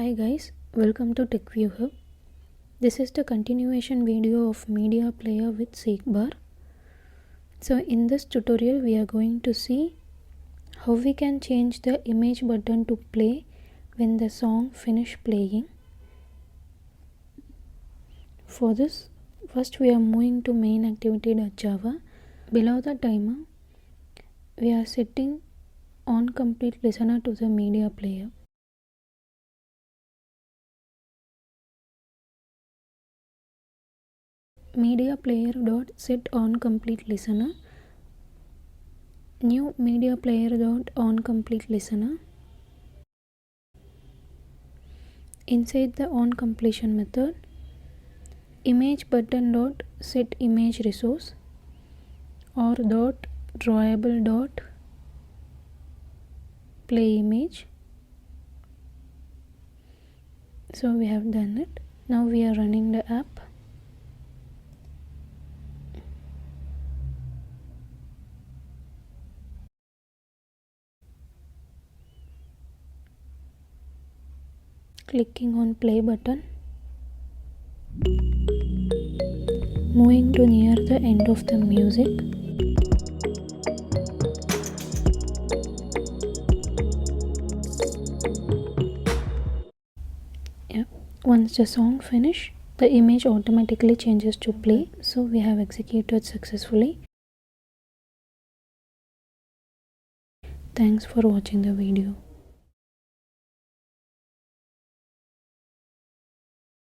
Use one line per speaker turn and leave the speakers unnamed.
Hi guys, welcome to TechViewHub. This is the continuation video of media player with seekbar. So in this tutorial we are going to see how we can change the image button to play when the song finish playing. For this, first we are moving to main activity.java. Below the timer, we are setting OnCompletionListener to the media player. Media player dot set OnCompletionListener. New media player dot OnCompletionListener. Inside the OnCompletion method, image button dot set image resource or dot drawable dot play image. So we have done it. Now we are running the app. Clicking on play button. Moving to near the end of the music. Once the song finish, the image automatically changes to play. So we have executed successfully. Thanks for watching the video.